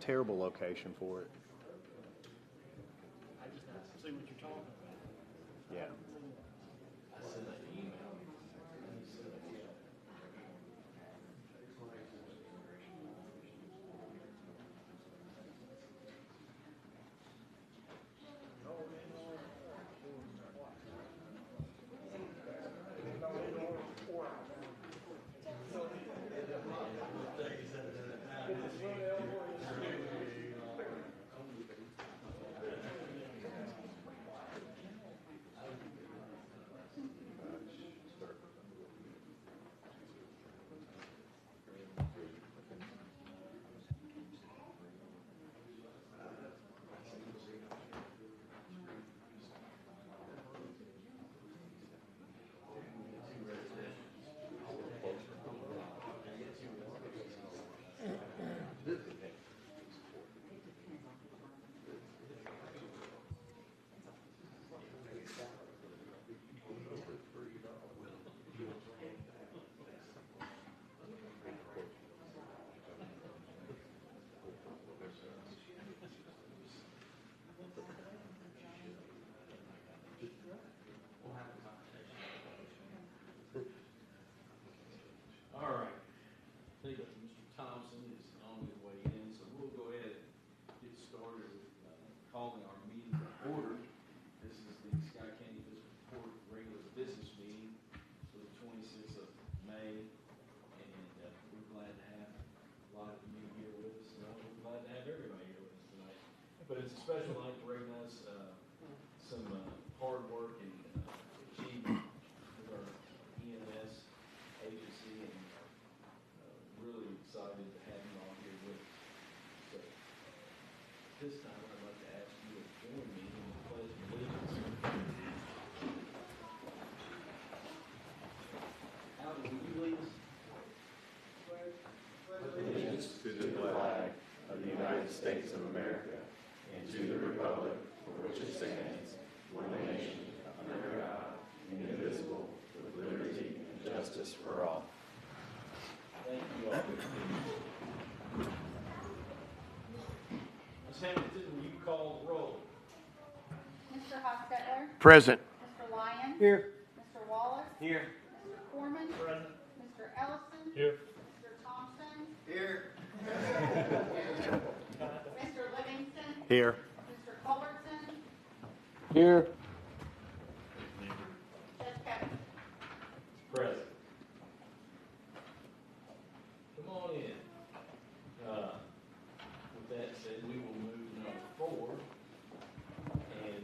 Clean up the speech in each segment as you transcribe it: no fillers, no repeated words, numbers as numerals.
terrible location for it. I just have to see what you're talking about. Yeah. I sent an email. All right. I think Mr. Thompson is on his way in, so we'll go ahead and get started with calling our meeting to order. This is the Scott County Fiscal Court regular business meeting for the 26th of May, and we're glad to have a lot of you here with us, and we're glad to have everybody here with us tonight. But it's a special night to recognize some hard work and achievement with our EMS agency, and really excited to have you all here with us. So, this time I'd like to ask you to join me in the pledge of allegiance. Alan, will you lead us? Allegiance to the flag of the United States of America and to the republic for which it stands, one nation, under God, indivisible, with liberty and justice for all. Thank you all. Ms. Hamilton, will you call the roll? Mr. Hostetler? Present. Mr. Lyon? Here. Mr. Wallace? Here. Mr. Foreman? Present. Mr. Ellison? Here. Mr. Thompson? Here. Mr. Livingston? Here. Mr. Culbertson? Here. Judge Kevin? Present. Come on in. With that said, we will move to number 4, and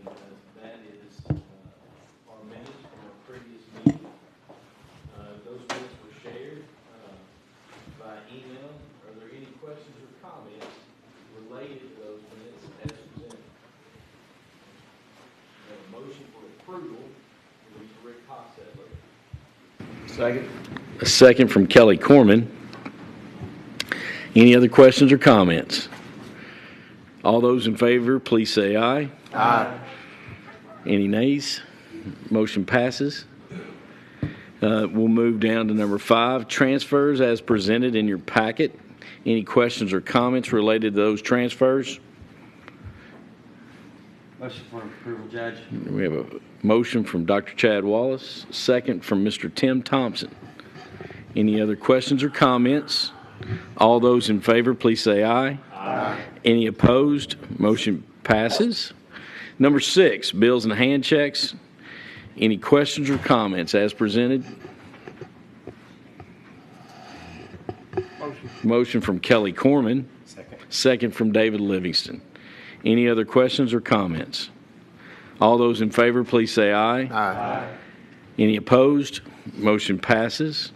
that is our minutes from our previous meeting. Those minutes were shared by email. Are there any questions or comments related to those minutes as presented? We have a motion for approval from Mr. Rick Hostetler. Second. A second from Kelly Corman. Any other questions or comments? All those in favor, please say aye. Aye. Any nays? Motion passes. We'll move down to number 5, transfers as presented in your packet. Any questions or comments related to those transfers? Motion for approval, Judge. We have a motion from Dr. Chad Wallace, second from Mr. Tim Thompson. Any other questions or comments? All those in favor, please say aye. Aye. Any opposed? Motion passes. Number 6, bills and hand checks. Any questions or comments as presented? Motion from Kelly Corman. Second from David Livingston. Any other questions or comments? All those in favor, please say aye. Aye. Any opposed? Motion passes.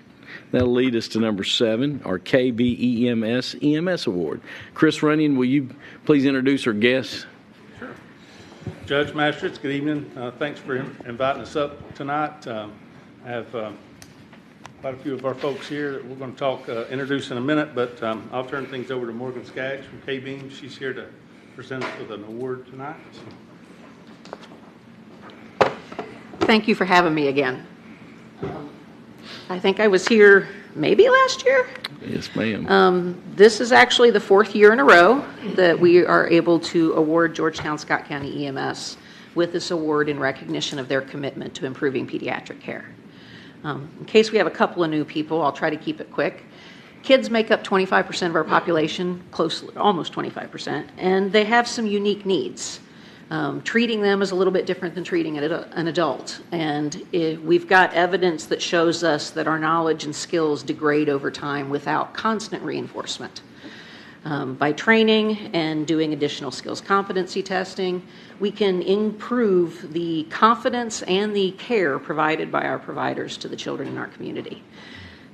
That'll lead us to number 7, our KBEMS EMS Award. Chris Runyon, will you please introduce our guests? Judge, Magistrates, good evening. Thanks for inviting us up tonight. I have quite a few of our folks here that we're going to talk, introduce in a minute, but I'll turn things over to Morgan Skaggs from KBEM. She's here to present us with an award tonight. Thank you for having me again. I think I was here maybe last year. Yes, ma'am. This is actually the 4th year in a row that we are able to award Georgetown Scott County EMS with this award in recognition of their commitment to improving pediatric care. In case we have a couple of new people, I'll try to keep it quick. Kids make up 25% of our population, almost 25%, and they have some unique needs. Treating them is a little bit different than treating an adult, and we've got evidence that shows us that our knowledge and skills degrade over time without constant reinforcement. By training and doing additional skills competency testing, we can improve the confidence and the care provided by our providers to the children in our community.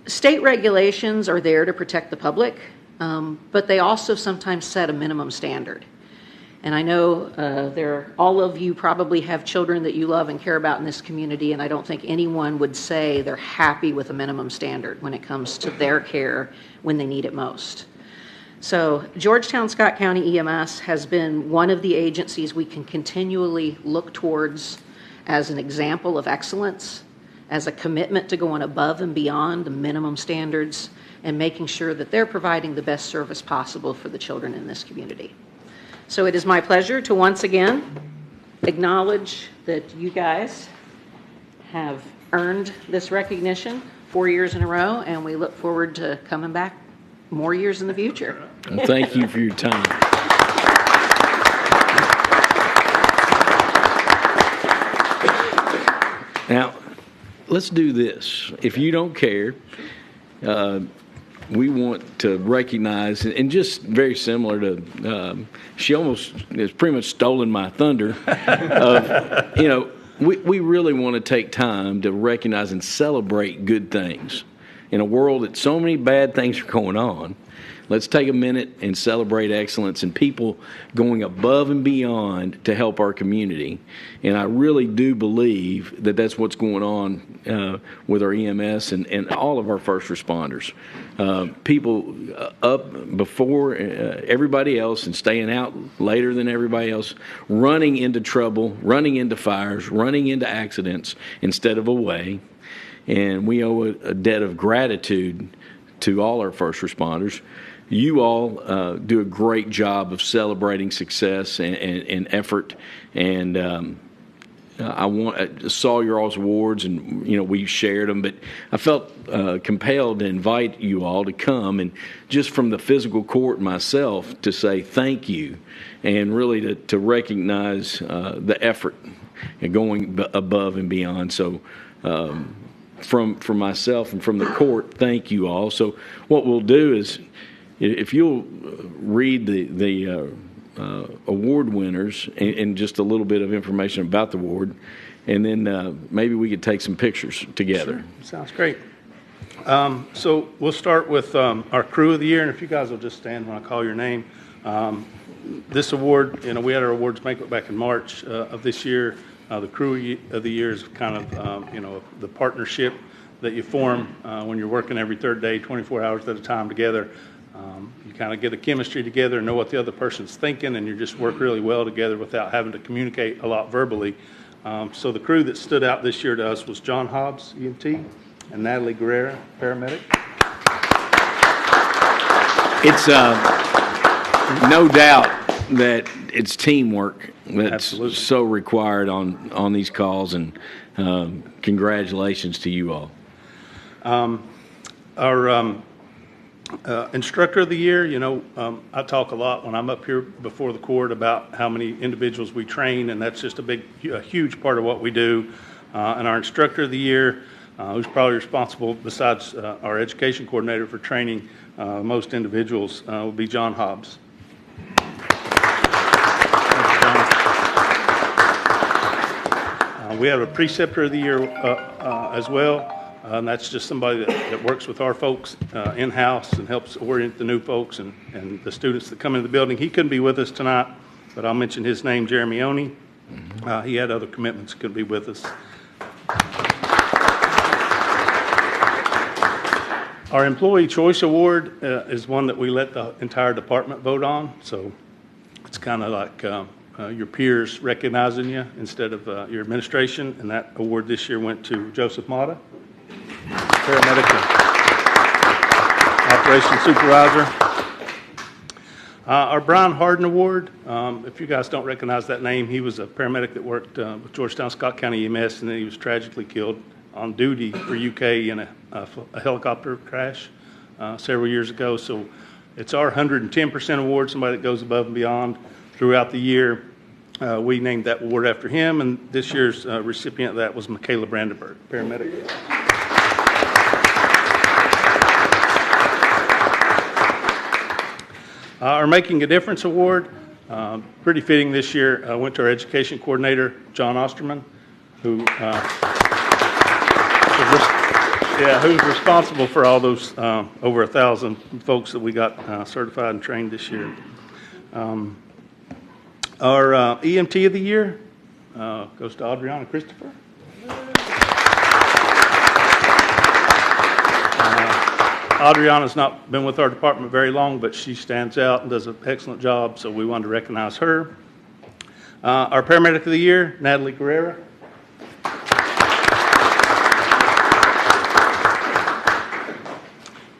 State regulations are there to protect the public, but they also sometimes set a minimum standard. And I know all of you probably have children that you love and care about in this community, and I don't think anyone would say they're happy with a minimum standard when it comes to their care when they need it most. So Georgetown Scott County EMS has been one of the agencies we can continually look towards as an example of excellence, as a commitment to going above and beyond the minimum standards and making sure that they're providing the best service possible for the children in this community. So it is my pleasure to once again acknowledge that you guys have earned this recognition 4 years in a row, and we look forward to coming back more years in the future. Well, thank you for your time. Now, let's do this. If you don't care, we want to recognize, and just very similar to, she almost has pretty much stolen my thunder. We really want to take time to recognize and celebrate good things. In a world that so many bad things are going on, let's take a minute and celebrate excellence and people going above and beyond to help our community. And I really do believe that that's what's going on with our EMS and all of our first responders. People up before everybody else and staying out later than everybody else, running into trouble, running into fires, running into accidents instead of away. And we owe a debt of gratitude to all our first responders. You all do a great job of celebrating success and effort. And I saw your all's awards, and we shared them. But I felt compelled to invite you all to come, and just from the physical court myself to say thank you, and really to recognize the effort and going above and beyond. So. From myself and from the court, thank you all. So what we'll do is, if you'll read the award winners and just a little bit of information about the award, and then maybe we could take some pictures together. Sure. Sounds great. So we'll start with our crew of the year, and if you guys will just stand when I call your name. This award, we had our awards banquet back in March of this year. The crew of the year is kind of, the partnership that you form when you're working every third day, 24 hours at a time together. You kind of get a chemistry together and know what the other person's thinking, and you just work really well together without having to communicate a lot verbally. So the crew that stood out this year to us was John Hobbs, EMT, and Natalie Guerrera, paramedic. It's no doubt that it's teamwork that's Absolutely. So required on these calls, and congratulations to you all. Our instructor of the year, I talk a lot when I'm up here before the court about how many individuals we train, and that's just a huge part of what we do. And our instructor of the year, who's probably responsible besides our education coordinator for training most individuals, will be John Hobbs. We have a preceptor of the year as well, and that's just somebody that works with our folks in-house and helps orient the new folks and the students that come into the building. He couldn't be with us tonight, but I'll mention his name, Jeremy Oney. He had other commitments, couldn't be with us. Our Employee Choice Award is one that we let the entire department vote on, so it's kind of like your peers recognizing you instead of your administration, and that award this year went to Joseph Mata, paramedic. Operations Supervisor. Our Brian Harden Award, if you guys don't recognize that name, he was a paramedic that worked with Georgetown Scott County EMS, and then he was tragically killed on duty for UK in a helicopter crash several years ago. So it's our 110% award, somebody that goes above and beyond throughout the year. We named that award after him, and this year's recipient of that was Michaela Brandenburg, paramedic. Our Making a Difference Award, pretty fitting this year, went to our education coordinator, John Osterman, who's responsible for all those over 1,000 folks that we got certified and trained this year. Our EMT of the year goes to Adriana Christopher. Adriana's not been with our department very long, but she stands out and does an excellent job, so we wanted to recognize her. Our paramedic of the year, Natalie Guerrera.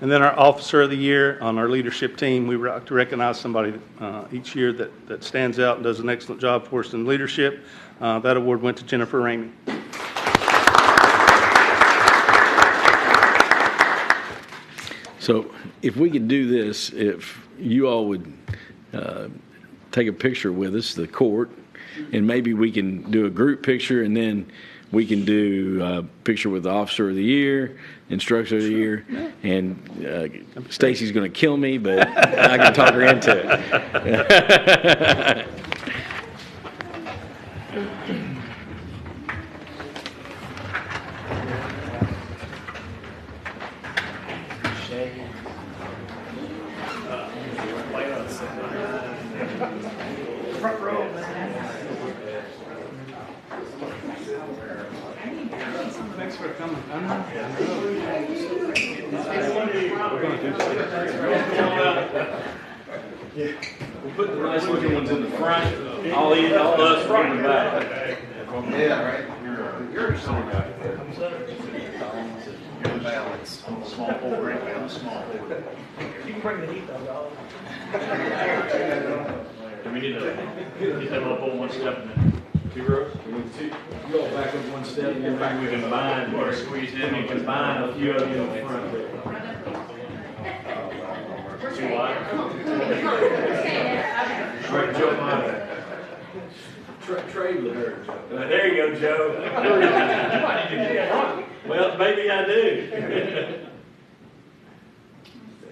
And then our officer of the year on our leadership team. We like to recognize somebody each year that stands out and does an excellent job for us in leadership. That award went to Jennifer Ramey. So if we could do this, if you all would take a picture with us, the court, and maybe we can do a group picture, and then we can do a picture with the officer of the year, instructor of the year, and Stacy's going to kill me, but I can talk her into it. Thanks for coming. We'll put the nice looking ones in the front. I'll eat all us from the back. Yeah, right. You're a silly guy. You're the balance. Small forward, right? Small forward. You can bring the heat though, dog. Do we need to get them up on one step and then 2 rows? We need 2. Go back up one step and then we combine or squeeze in and combine a few of you in the front. Too wide? Right, Joe, trade with her. There you go, Joe. Well, maybe I do.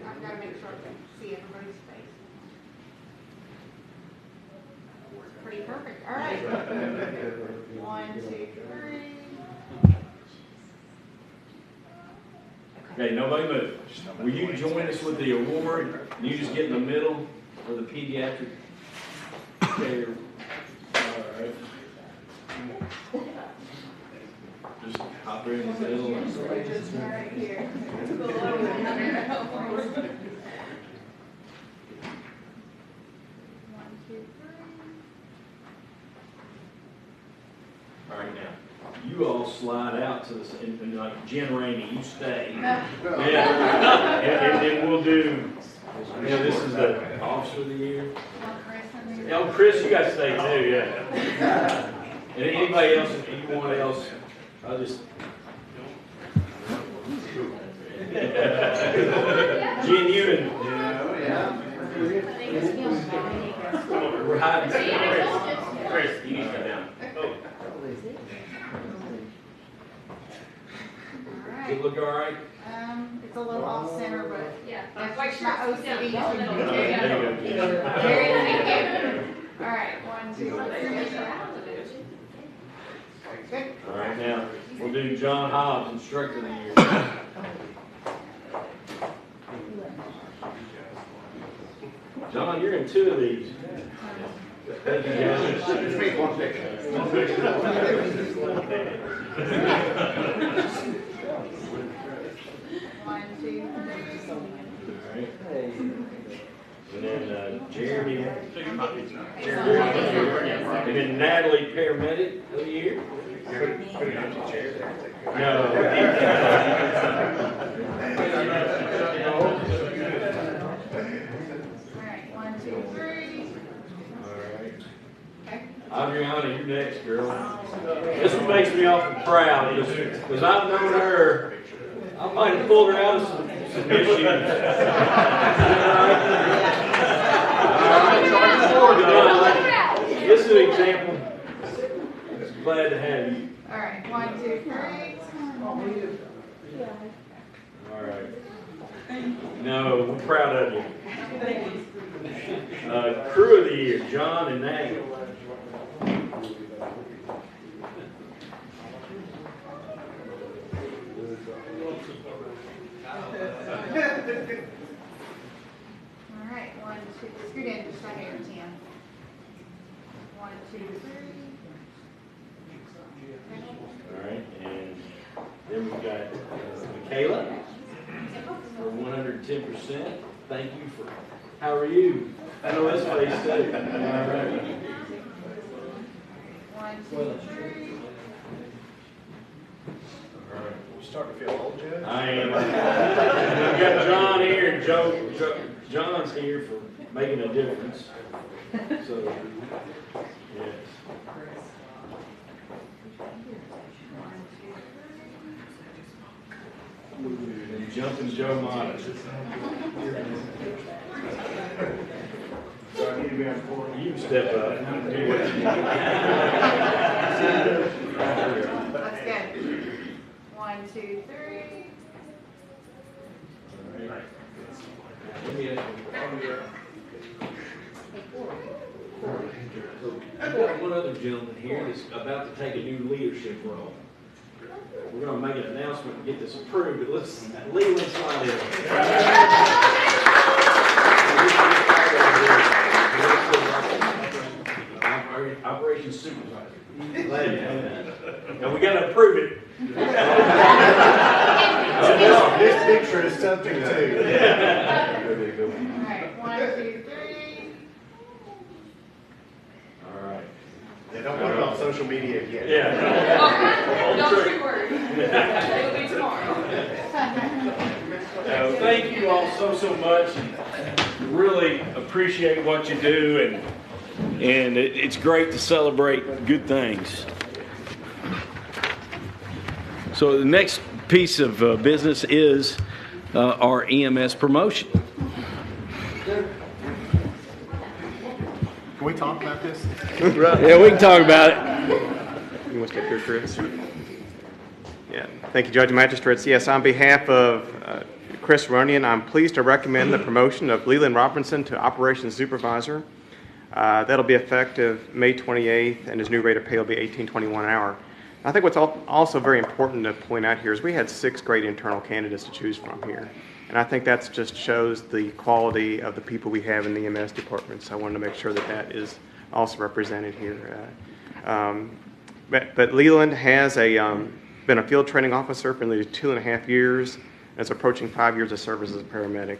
I've got to make sure I can see everybody's face. Pretty perfect. All right. 1, 2, 3. Okay, nobody move. Will you join us with the award? You just get in the middle for the pediatric care. All right. Just hop in the middle. Right here. All right, now, you all slide out to this, and like Jen Rainey, you stay. Yeah. And then we'll do, this is the officer of the year. Oh, Chris, you got to stay too, yeah. And anybody else, anyone else, I'll just. Jen, you and. We're hiding. Chris, you need to come down. Does it look all right? It's a little off center, but Yeah. that's Like just my OCD. There you go. Very good. All right, 1, 2, 3. Good. All right, now, we'll do John Hobbs, instructor of the year. John, you're in 2 of these. Just make one picture. One picture. 1, 2, 3. And then Jeremy, and then Natalie, paramedic of the year. No. 3. All right. Okay. Adriana, you're next, girl. This one makes me awful proud because I've known her. I might have pulled her out of some issues. This is an example. Glad to have you. All right. 1, 2, 3. All right. No, we're proud of you. Crew of the year, John and Nagel. All right. 1, 2. Scoot in just right here, Tim. 1, 2, 3. All right, and then we've got Michaela for 110%. Thank you for. How are you? I know this face too. All right. 1, 2, 3. You starting to feel old, Judge? I am. We've got John here, and John's here for making a difference. So, yes. And Jumping Joe Mott. So I need to be on board. You can step up and do what you need. Let's go. 1, 2, 3. Let me ask you. I've got one other gentleman here that's about to take a new leadership role. We're going to make an announcement and get this approved, but let's Leland slide in. Operations supervisor. Glad you have that. Now we got to approve it. This picture is something too. All right. 1, 2, 3. All right. Yeah, don't put it on social media yet. Yeah. Don't you worry. It'll be tomorrow. Thank you all so much. Really appreciate what you do, and it's great to celebrate good things. So the next piece of business is our EMS promotion. Can we talk about this? Yeah, we can talk about it. You want to step here, Chris? Yeah. Thank you, Judge and Magistrates. Yes, on behalf of Chris Ronian, I'm pleased to recommend the promotion of Leland Robinson to Operations Supervisor. That'll be effective May 28th, and his new rate of pay will be $18.21 an hour. I think what's also very important to point out here is we had 6 great internal candidates to choose from here. And I think that just shows the quality of the people we have in the EMS department. So I wanted to make sure that that is also represented here. But Leland has been a field training officer for nearly 2.5 years, and is approaching 5 years of service as a paramedic.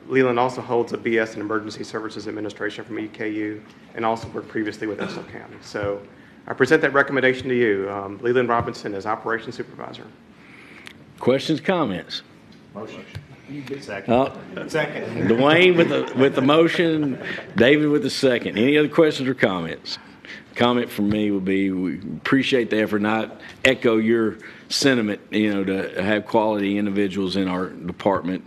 Leland also holds a BS in Emergency Services Administration from EKU, and also worked previously with Estill County. So I present that recommendation to you. Leland Robinson as Operations Supervisor. Questions, comments? Motion. Second. Second. Dwayne with the motion, David with the second. Any other questions or comments? Comment from me would be we appreciate the effort, not echo your sentiment, to have quality individuals in our department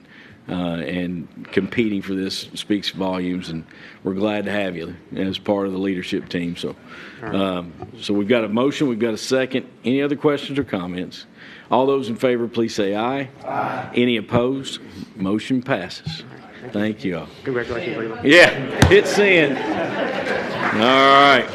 and competing for this speaks volumes, and we're glad to have you as part of the leadership team. So, so we've got a motion, we've got a second. Any other questions or comments? All those in favor, please say aye. Aye. Any opposed? Motion passes. Thank you all. Congratulations, Leland. Yeah, it's in. All right.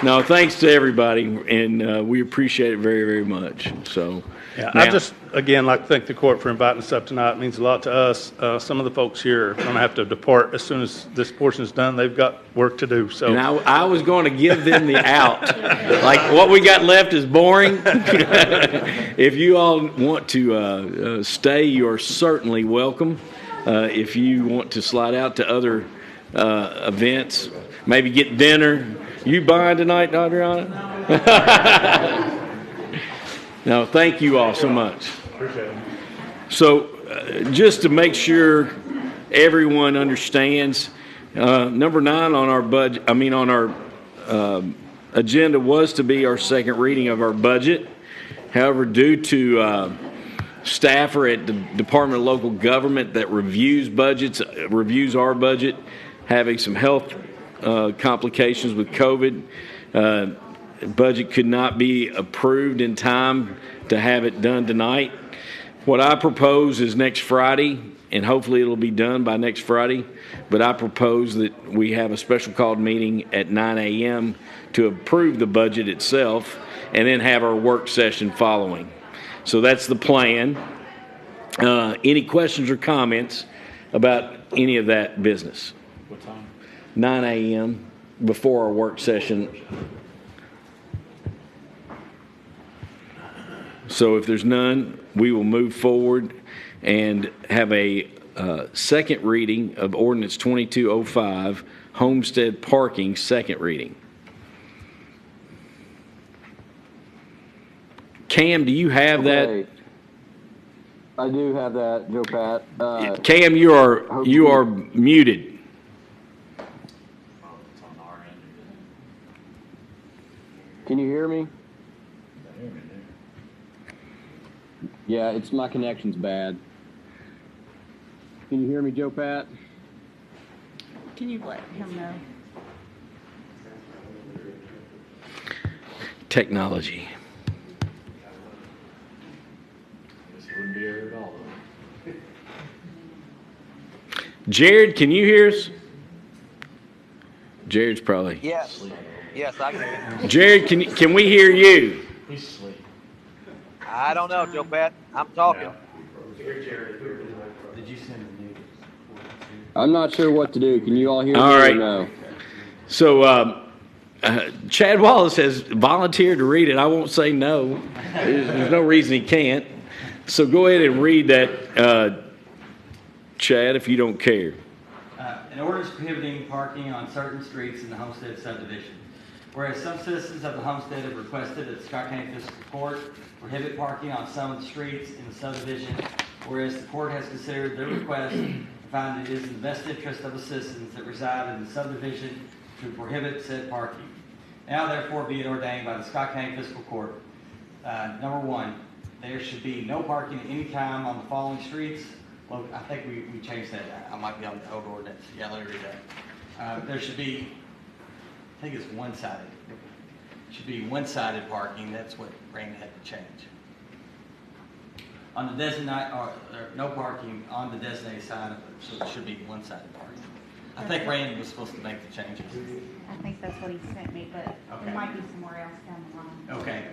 No, thanks to everybody, and we appreciate it very, very much. So, Yeah, now, I just, again, like to thank the court for inviting us up tonight. It means a lot to us. Some of the folks here are going to have to depart as soon as this portion is done. They've got work to do. So, and I was going to give them the out. Like, what we got left is boring. If you all want to stay, you are certainly welcome. If you want to slide out to other events, maybe get dinner. You buying tonight, Adriana? No, thank you all so much. appreciate it. So, just to make sure everyone understands. Number 9 on our budget, on our agenda was to be our second reading of our budget. However, due to staffer at the Department of Local Government that reviews budgets, reviews our budget, having some health complications with COVID, budget could not be approved in time to have it done tonight. What I propose is next Friday, and hopefully it'll be done by next Friday, but I propose that we have a special called meeting at 9 a.m. to approve the budget itself and then have our work session following. So that's the plan. Any questions or comments about any of that business? What time? 9 a.m. before our work session. So if there's none, we will move forward and have a second reading of Ordinance 2205, Homestead Parking, second reading. Cam, do you have that? I do have that, Joe Pat. Cam, you are muted. Can you hear me? Yeah, it's my connection's bad. Can you hear me, Joe Pat? Can you let him know? Technology. Wouldn't be here at all, though. Jared, can you hear us? Jared's probably. Yes. Yes, I can. Jared, can we hear you? He's asleep. I don't know, Joe Pat. I'm talking. Did you send the news? I'm not sure what to do. Can you all hear me? All right. Or no? So, Chad Wallace has volunteered to read it. I won't say no. There's no reason he can't. So go ahead and read that, Chad, if you don't care. An ordinance prohibiting parking on certain streets in the Homestead subdivision. Whereas some citizens of the Homestead have requested that the Scott County Fiscal Court prohibit parking on some of the streets in the subdivision, whereas the court has considered their request and found it is in the best interest of the citizens that reside in the subdivision to prohibit said parking. Now therefore be it ordained by the Scott County Fiscal Court. Number 1, there should be no parking at any time on the following streets. Well, I think we changed that. I might be on the old ordinance. Yeah, let me read that. There should be, I think it's one-sided. It should be one-sided parking. That's what Randy had to change. On the designated, or no parking on the designated side of it, so it should be one-sided parking. I think Randy was supposed to make the changes. I think that's what he sent me, but Okay. it might be somewhere else down the line. Okay.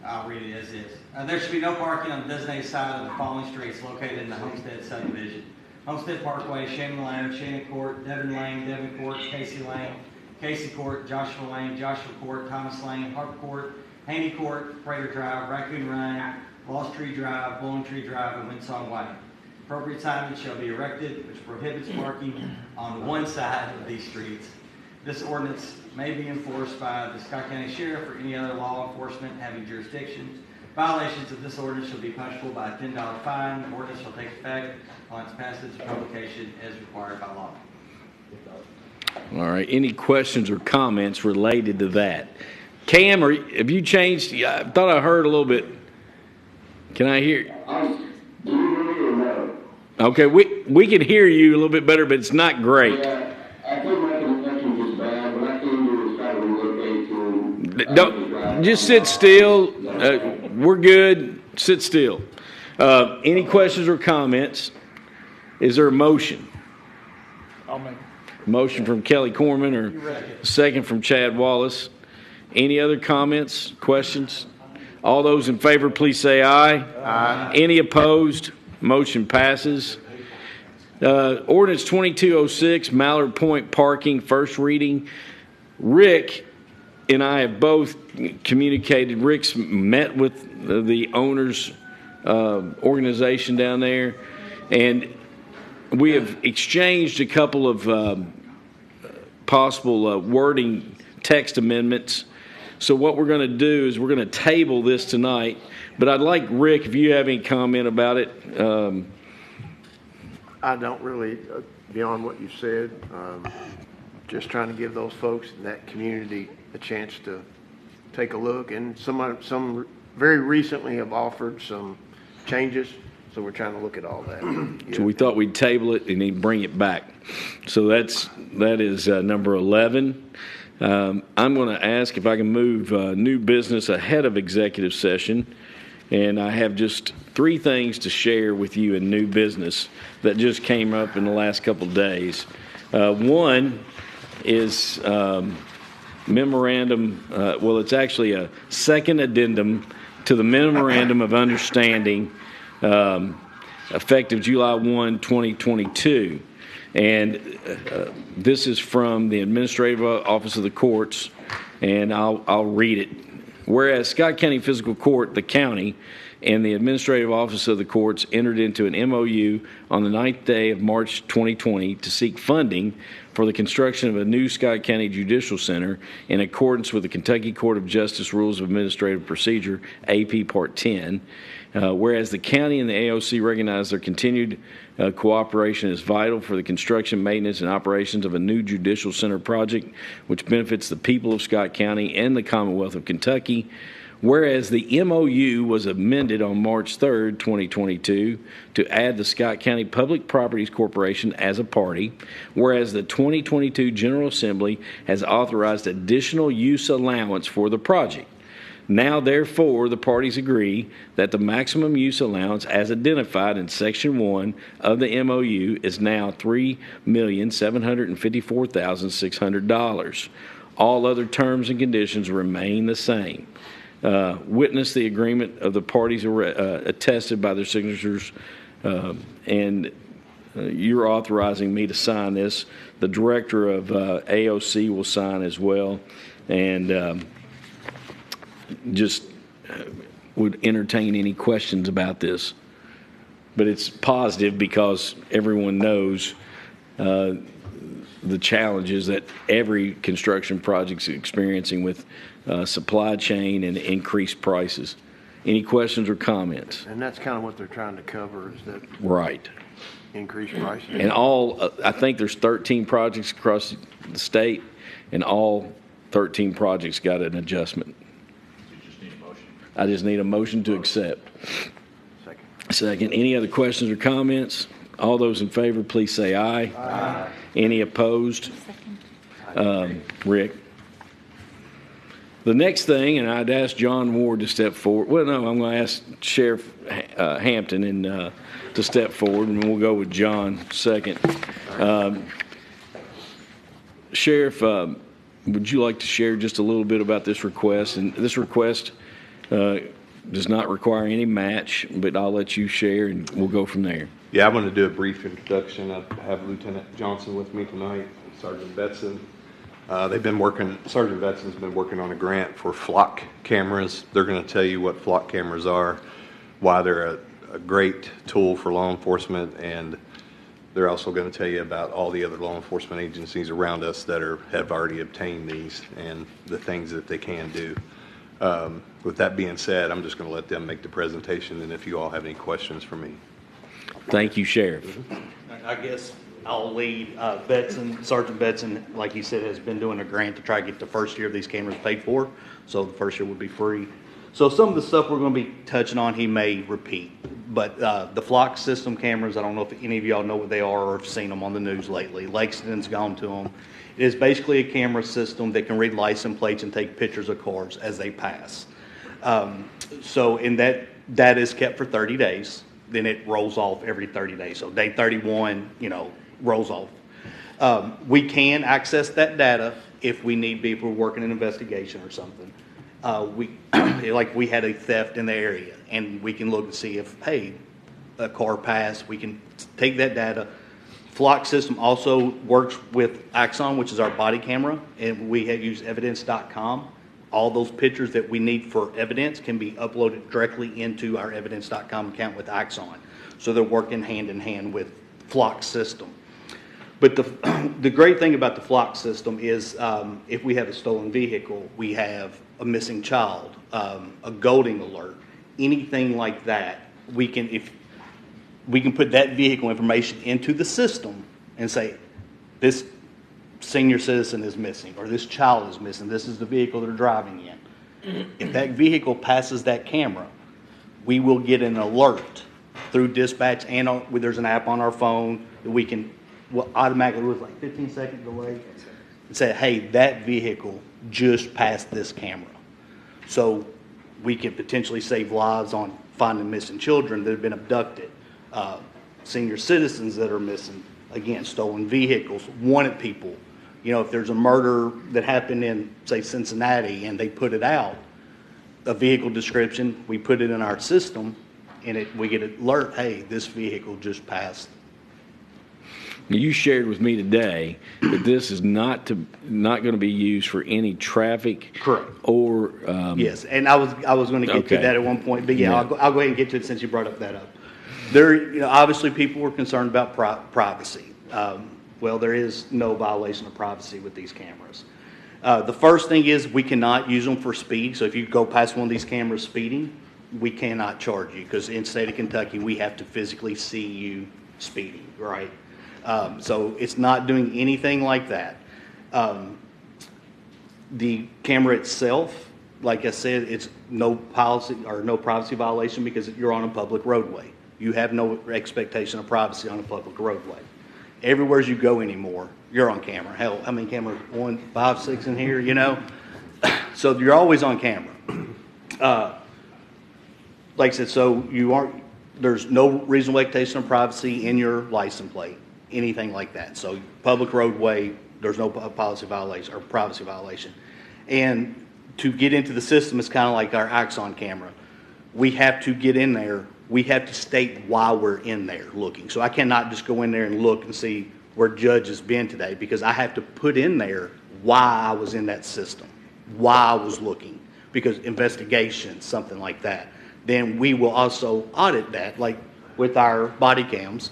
I'll read it as is. There should be no parking on the designated side of the following streets located in the Homestead subdivision: Homestead Parkway, Shannon Lane, Shannon Court, Devon Lane, Devon Court, Casey Lane, Casey Court, Joshua Lane, Joshua Court, Thomas Lane, Harp Court, Haney Court, Prater Drive, Raccoon Run, Lost Tree Drive, Blowing Tree Drive, and Windsong Way. Appropriate signage shall be erected which prohibits parking on one side of these streets. This ordinance may be enforced by the Scott County Sheriff or any other law enforcement having jurisdictions. Violations of this ordinance shall be punishable by a $10 fine. The ordinance shall take effect on its passage and publication as required by law. All right. Any questions or comments related to that? Cam, have you changed? I thought I heard a little bit. Can I hear? Do you hear me or no? Okay, we can hear you a little bit better, but it's not great. Yeah, I think my connection's just bad. When I came here to try to relocate to... Don't, just sit still. We're good. Sit still. Any questions or comments? Is there a motion? I'll make. Motion from Kelly Corman or second from Chad Wallace. Any other comments, questions? All those in favor, please say aye. Aye. Any opposed? Motion passes. Ordinance 2206, Mallard Point Parking, first reading. Rick and I have both communicated. Rick's met with the owners' organization down there, and we have exchanged a couple of possible wording text amendments. So what we're going to do is we're going to table this tonight. But I'd like, Rick, if you have any comment about it, I don't really, beyond what you said, just trying to give those folks in that community a chance to take a look. And some very recently have offered some changes, so we're trying to look at all that. So we thought we'd table it and then bring it back. So that is number 11. I'm going to ask if I can move new business ahead of executive session. And I have just 3 things to share with you in new business that just came up in the last couple of days. One is memorandum, it's actually a second addendum to the Memorandum of Understanding effective July 1, 2022. And this is from the Administrative Office of the Courts, and I'll read it. Whereas Scott County Fiscal Court, the county, and the Administrative Office of the Courts entered into an MOU on the 9th day of March 2020 to seek funding for the construction of a new Scott County Judicial Center in accordance with the Kentucky Court of Justice Rules of Administrative Procedure, AP Part 10. Whereas the county and the AOC recognize their continued cooperation is vital for the construction, maintenance, and operations of a new judicial center project which benefits the people of Scott County and the Commonwealth of Kentucky. Whereas the MOU was amended on March 3rd, 2022 to add the Scott County Public Properties Corporation as a party. Whereas the 2022 General Assembly has authorized additional use allowance for the project. Now, therefore, the parties agree that the maximum use allowance as identified in Section 1 of the MOU is now $3,754,600. All other terms and conditions remain the same. Witness the agreement of the parties attested by their signatures, and you're authorizing me to sign this. The director of AOC will sign as well, and just would entertain any questions about this. But it's positive because everyone knows the challenges that every construction project is experiencing with supply chain and increased prices. Any questions or comments? And that's kind of what they're trying to cover, is that Right. increased prices. And all, I think there's 13 projects across the state, and all 13 projects got an adjustment. I just need a motion to accept. Second. Any other questions or comments? All those in favor, please say aye. Aye. Any opposed? Rick? The next thing, and I'd ask John Ward to step forward. Well, no, I'm going to ask Sheriff Hampton to step forward, and we'll go with John second. Sheriff, would you like to share just a little bit about this request? And this request does not require any match, but I'll let you share and we'll go from there. Yeah, I'm going to do a brief introduction. I have Lieutenant Johnson with me tonight, Sergeant Betson. Sergeant Betson's been working on a grant for flock cameras. They're going to tell you what flock cameras are, why they're a great tool for law enforcement, and they're also going to tell you about all the other law enforcement agencies around us that have already obtained these and the things that they can do. With that being said, I'm just going to let them make the presentation, and if you all have any questions for me. Thank you, Sheriff. I guess I'll lead. Sergeant Betson, like he said, has been doing a grant to try to get the first year of these cameras paid for, so the first year would be free. So some of the stuff we're going to be touching on, he may repeat, but the flock system cameras, I don't know if any of y'all know what they are or have seen them on the news lately. Lexington's gone to them. It is basically a camera system that can read license plates and take pictures of cars as they pass. So in that is kept for 30 days. Then it rolls off every 30 days. So day 31, rolls off. We can access that data if we need be, if we're working an investigation or something. We had a theft in the area, and we can look and see if, hey, a car passed. We can take that data. Flock system also works with Axon, which is our body camera, and we have used evidence.com. All those pictures that we need for evidence can be uploaded directly into our evidence.com account with Axon. So they're working hand in hand with Flock system. But the great thing about the Flock system is if we have a stolen vehicle, we have a missing child, a golding alert, anything like that, we can, if we can put that vehicle information into the system and say, this senior citizen is missing, or this child is missing, this is the vehicle they're driving in. If that vehicle passes that camera, we will get an alert through dispatch, and there's an app on our phone that we can automatically, with like 15-second delay, and say, hey, that vehicle just passed this camera. So we can potentially save lives on finding missing children that have been abducted, senior citizens that are missing, again, stolen vehicles, wanted people. You know, if there's a murder that happened in, say, Cincinnati, and they put it out, a vehicle description, we put it in our system, and we get an alert, hey, this vehicle just passed. You shared with me today that this is not going to be used for any traffic. Correct. Or yes, and I was going to get to that at one point, but yeah. I'll go ahead and get to it since you brought that up. There, obviously people were concerned about privacy. Well, there is no violation of privacy with these cameras. The first thing is we cannot use them for speed. So if you go past one of these cameras speeding, we cannot charge you, because in the state of Kentucky, we have to physically see you speeding, right? So it's not doing anything like that. The camera itself, like I said, it's no policy or no privacy violation because you're on a public roadway. You have no expectation of privacy on a public roadway. Everywhere you go anymore, you're on camera. Hell, how many cameras? 1, 5, 6 in here, So you're always on camera. Like I said, so there's no reasonable expectation of privacy in your license plate, anything like that. So public roadway, there's no policy violation or privacy violation. And to get into the system, it's kind of like our Axon camera. We have to get in there. We have to state why we're in there looking. So I cannot just go in there and look and see where Judge has been today, because I have to put in there why I was in that system, why I was looking, because investigation, something like that. Then we will also audit that, like with our body cams.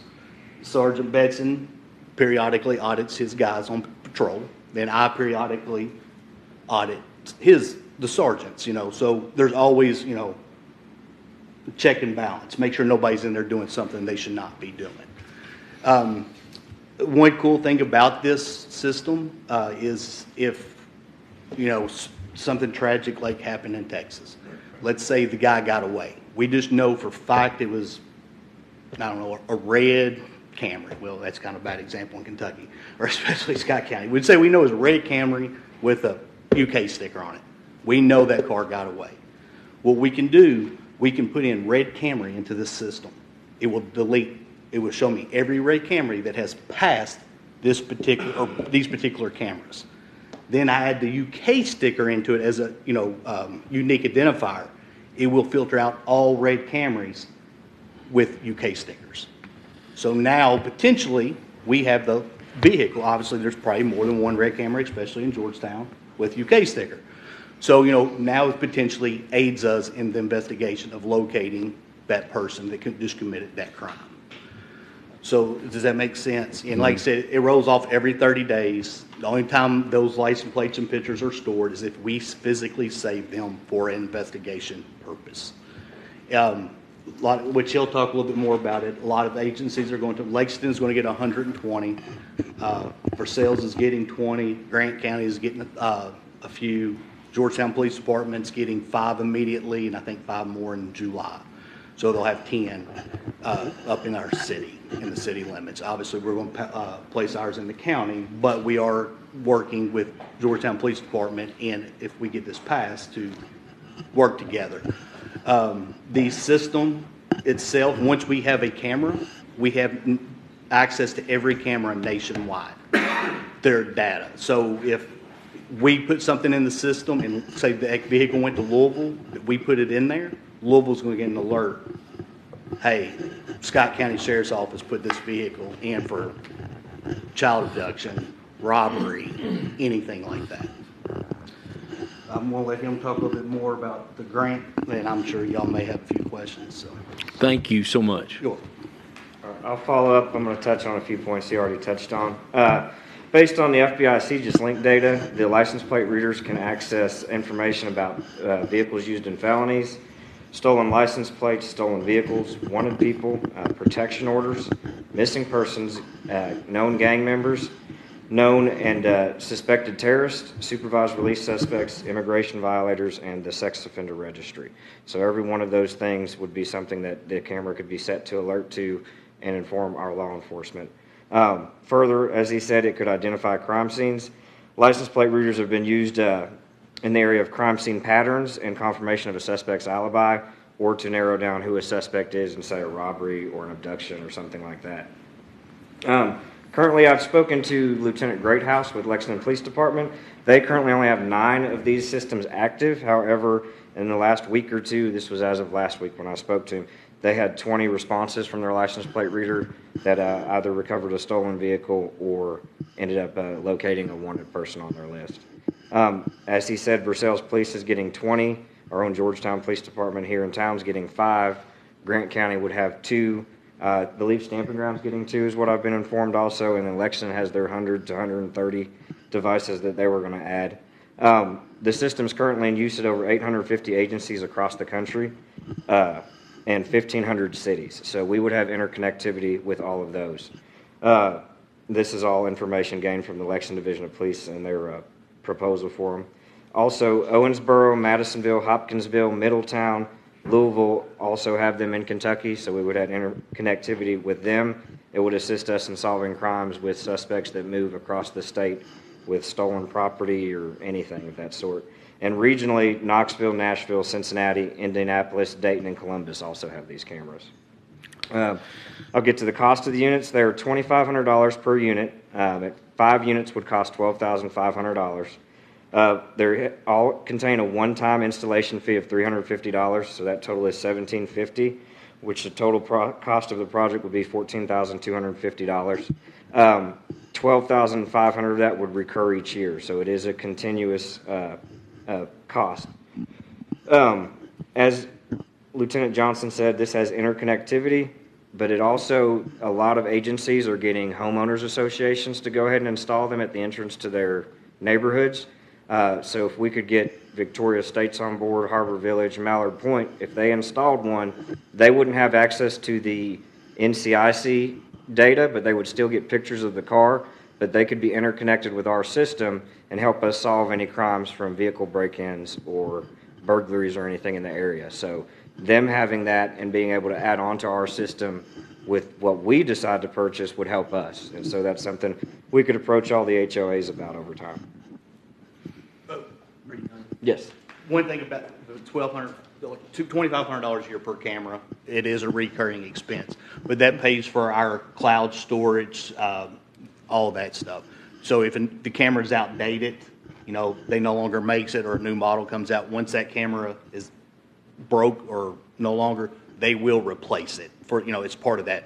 Sergeant Betson periodically audits his guys on patrol. Then I periodically audit the sergeants, So there's always, check and balance. Make sure nobody's in there doing something they should not be doing. One cool thing about this system is if, something tragic like happened in Texas. Let's say the guy got away. We just know for a fact it was, a red Camry. Well, that's kind of a bad example in Kentucky, or especially Scott County. We'd say we know it's a red Camry with a UK sticker on it. We know that car got away. What we can do, we can put in red Camry into this system. It will show me every red Camry that has passed these particular cameras. Then I add the UK sticker into it as a unique identifier. It will filter out all red Camrys with UK stickers. So now potentially we have the vehicle. Obviously, there's probably more than one red Camry, especially in Georgetown, with UK sticker. So now it potentially aids us in the investigation of locating that person that just committed that crime. So does that make sense? And like I said, it rolls off every 30 days. The only time those license plates and pictures are stored is if we physically save them for an investigation purpose. Which he'll talk a little bit more about it. A lot of agencies are going to, Lexington is going to get 120. Versailles is getting 20. Grant County is getting a few. Georgetown Police Department's getting 5 immediately, and I think 5 more in July. So they'll have 10 up in our city, in the city limits. Obviously, we're going to place ours in the county, but we are working with Georgetown Police Department, and if we get this passed, to work together. The system itself, once we have a camera, we have access to every camera nationwide, their data. So if we put something in the system and say the vehicle went to Louisville, we put it in there, Louisville's going to get an alert. Hey, Scott County Sheriff's Office put this vehicle in for child abduction, robbery, anything like that. I'm going to let him talk a little bit more about the grant, and I'm sure y'all may have a few questions. So, thank you so much. Sure. I'll follow up. I'm going to touch on a few points he already touched on. Based on the FBI CGIS link data, the license plate readers can access information about vehicles used in felonies. stolen license plates, stolen vehicles, wanted people, protection orders, missing persons, known gang members, known and suspected terrorists, supervised release suspects, immigration violators, and the sex offender registry. So every one of those things would be something that the camera could be set to alert to and inform our law enforcement. Further, as he said, it could identify crime scenes. License plate readers have been used in the area of crime scene patterns and confirmation of a suspect's alibi, or to narrow down who a suspect is in, say, a robbery or an abduction or something like that. Currently, I've spoken to Lieutenant Greathouse with Lexington Police Department. They currently only have 9 of these systems active. However, in the last week or two, this was as of last week when I spoke to him, they had 20 responses from their license plate reader that either recovered a stolen vehicle or ended up locating a wanted person on their list. As he said, Versailles Police is getting 20. Our own Georgetown Police Department here in town is getting 5. Grant County would have 2. I believe Stamping Ground's getting 2 is what I've been informed also, and then Lexington has their 100 to 130 devices that they were going to add. The system's currently in use at over 850 agencies across the country and 1,500 cities. So we would have interconnectivity with all of those. This is all information gained from the Lexington Division of Police and their proposal for them. Also, Owensboro, Madisonville, Hopkinsville, Middletown, Louisville also have them in Kentucky, so we would have interconnectivity with them. It would assist us in solving crimes with suspects that move across the state with stolen property or anything of that sort. And regionally, Knoxville, Nashville, Cincinnati, Indianapolis, Dayton, and Columbus also have these cameras. I'll get to the cost of the units. They're $2,500 per unit. 5 units would cost $12,500. They all contain a one-time installation fee of $350, so that total is $1,750, which the total cost of the project would be $14,250. $12,500 of that would recur each year, so it is a continuous cost. As Lieutenant Johnson said, this has interconnectivity, but it also, a lot of agencies are getting homeowners associations to go ahead and install them at the entrance to their neighborhoods. So if we could get Victoria Estates on board, Harbor Village, Mallard Point, if they installed one, they wouldn't have access to the NCIC data, but they would still get pictures of the car, but they could be interconnected with our system and help us solve any crimes from vehicle break-ins or burglaries or anything in the area. So them having that and being able to add on to our system with what we decide to purchase would help us. And so that's something we could approach all the HOAs about over time. Yes. One thing about the $2,500 a year per camera, it is a recurring expense, but that pays for our cloud storage, all that stuff. So if the camera is outdated, they no longer makes it or a new model comes out, once that camera is broke or no longer, they will replace it for, it's part of that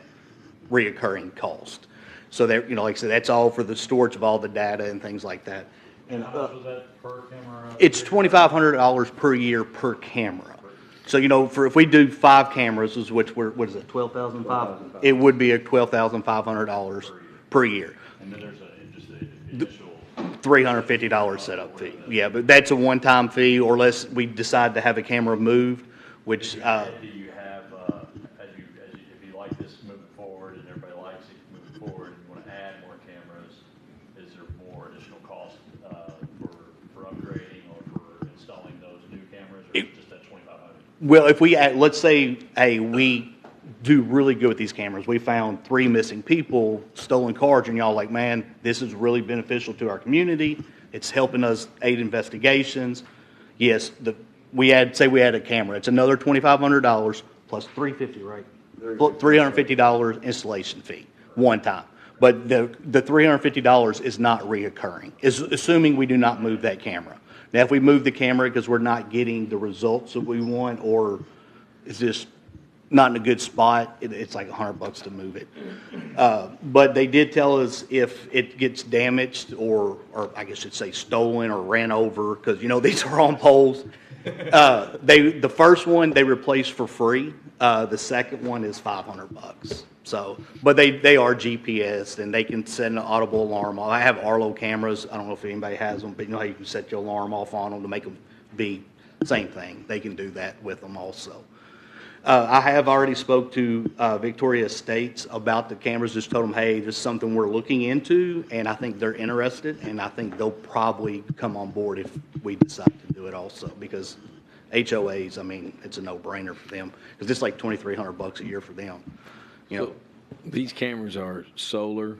reoccurring cost. So that, like I said, that's all for the storage of all the data and things like that. And how much was that per camera? It's $2,500 per year per camera. So if we do 5 cameras, which what is it, $12,500? It would be a $12,500 per year. And then there's just an initial $350 setup fee. Yeah, but that's a one-time fee, or unless we decide to have a camera moved, which. Do you have, if you like this moving forward and everybody likes it moving forward, and you want to add more cameras, is there more additional cost for upgrading or for installing those new cameras, or just that $2,500? Well, if we let's say, we do really good with these cameras. We found 3 missing people, stolen cars, and y'all like, man, this is really beneficial to our community. It's helping us aid investigations. Yes, we add a camera. It's another $2,500 plus $350, right? $350 installation fee one time. But the $350 is not reoccurring, assuming we do not move that camera. Now, if we move the camera because we're not getting the results that we want, or it's just not in a good spot, it's like $100 to move it. But they did tell us if it gets damaged or I guess you'd say stolen or ran over, because these are on poles. The first one they replace for free. The second one is $500. So, but they are GPS and they can set an audible alarm. I have Arlo cameras. I don't know if anybody has them, but how you can set your alarm off on them to make them be same thing. They can do that with them also. I have already spoke to Victoria Estates about the cameras, just told them, hey, this is something we're looking into, and I think they're interested, and I think they'll probably come on board if we decide to do it also, because HOAs, I mean, it's a no-brainer for them, because it's like $2,300 a year for them, you know. So these cameras are solar?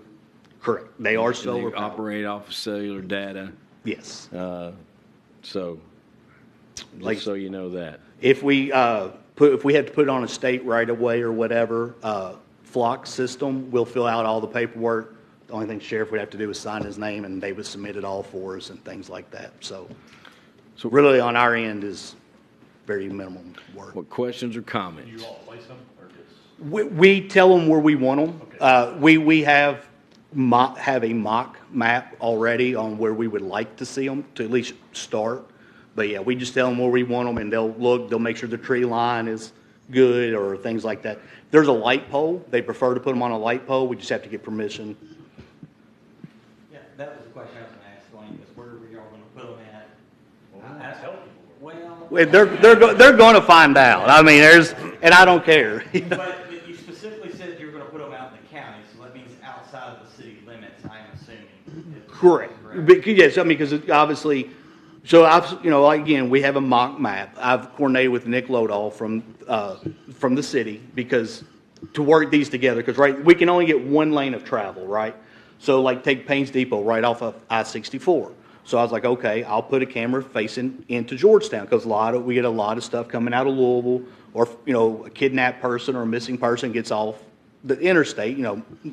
Correct. They are solar They powered. operate off of cellular data? Yes. So, Like- just so you know that. If we if we had to put it on a state right of way or whatever, flock system, we'll fill out all the paperwork. The only thing sheriff would have to do is sign his name, and they would submit it all for us and things like that. So really on our end is very minimum work. What questions or comments? You all place them or just? We tell them where we want them. We have a mock map already on where we would like to see them to at least start. But yeah, we just tell them where we want them, and they'll make sure the tree line is good or things like that. If there's a light pole, they prefer to put them on a light pole. We just have to get permission. Yeah, that was the question I was going to ask, Dwayne, is where we are going to put them at. They're going to find out. I mean, and I don't care. But you specifically said you were going to put them out in the county, so that means outside of the city limits, I'm assuming. Correct. Yes, I mean, because obviously, so again, we have a mock map. I've coordinated with Nick Lodahl from the city because to work these together, because we can only get one lane of travel, right? So like take Paynes Depot right off of I-64. So I was like, okay, I'll put a camera facing into Georgetown because we get a lot of stuff coming out of Louisville, or a kidnapped person or a missing person gets off the interstate,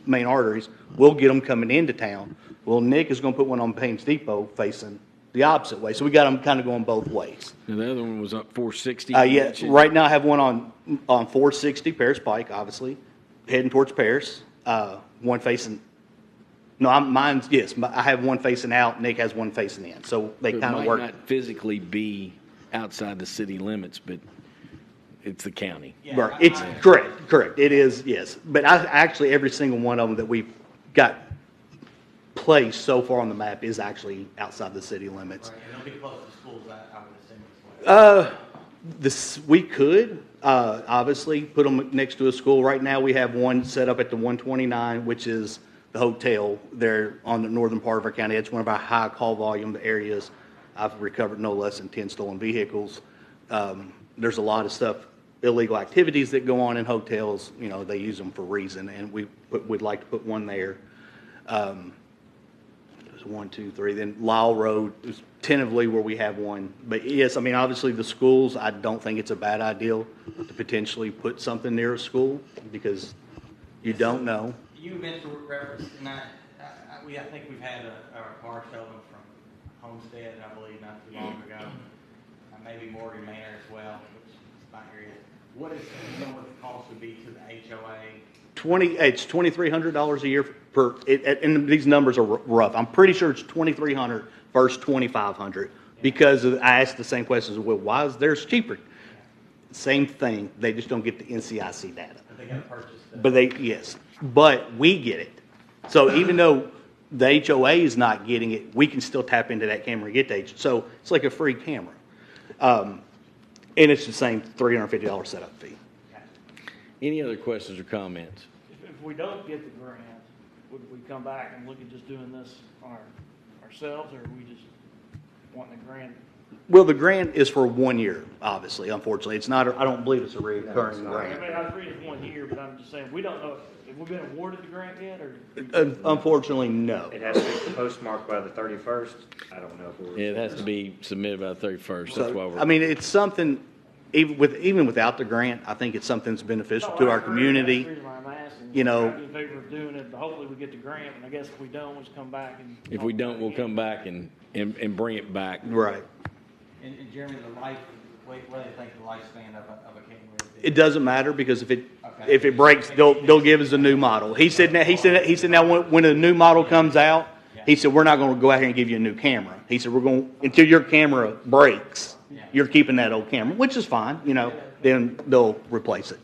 main arteries. We'll get them coming into town. Well, Nick is going to put one on Paynes Depot facing the opposite way. So we got them kind of going both ways. And the other one was up 460? Yeah, right now I have one on 460, Paris Pike, obviously, heading towards Paris. One facing, I have one facing out, Nick has one facing in. So they kind of work. It might not physically be outside the city limits, but it's the county. Yeah, it's correct. It is, yes. But actually, every single one of them that we've got placed so far on the map is actually outside the city limits. Right, and it'll be close to schools, I would assume as well. We could obviously put them next to a school. Right now, we have one set up at the 129, which is the hotel there on the northern part of our county. It's one of our high call volume areas. I've recovered no less than 10 stolen vehicles. There's a lot of stuff, illegal activities that go on in hotels. They use them for a reason, and we'd like to put one there. There's 1, 2, 3. Then Lyle Road is tentatively where we have one. But yes, I mean, obviously the schools, I don't think it's a bad idea to potentially put something near a school because you don't know. You mentioned reference, and I think we've had a car stolen from Homestead, I believe, not too long ago. Maybe Morgan Manor as well, which is my area. What is what the cost would be to the HOA? It's $2,300 a year per. And these numbers are rough. I'm pretty sure it's $2,300 versus $2,500 because I asked the same questions. Well, why is theirs cheaper? Same thing. They just don't get the NCIC data. But they got to purchase that. But we get it. So even though the HOA is not getting it, we can still tap into that camera and get the HOA. So it's like a free camera. And it's the same $350 setup fee. Any other questions or comments? If we don't get the grant, would we come back and look at just doing this on ourselves, or are we just wanting the grant? Well, the grant is for 1 year, obviously. Unfortunately, it's not. I don't believe it's a recurring grant. I mean, I agree it's 1 year, but I'm just saying we don't know if we've been awarded the grant yet, or. Unfortunately, no. It has to be postmarked by the 31st. I don't know if we're. It has to be submitted by the 31st. That's why we're. I mean, it's something. Even without the grant, I think it's something that's beneficial to our community. That's the reason why I'm asking. You know. I'm in favor of doing it, but hopefully we get the grant, and I guess if we don't, we'll just come back and. If we don't, we'll come back and bring it back. Right. And Jeremy, what do you think the lifespan of a camera would be? It doesn't matter because if it breaks, they'll give us a new model. He said now when a new model comes out, he said we're not going to go out here and give you a new camera. He said we're going until your camera breaks. You're keeping that old camera, which is fine. Then they'll replace it.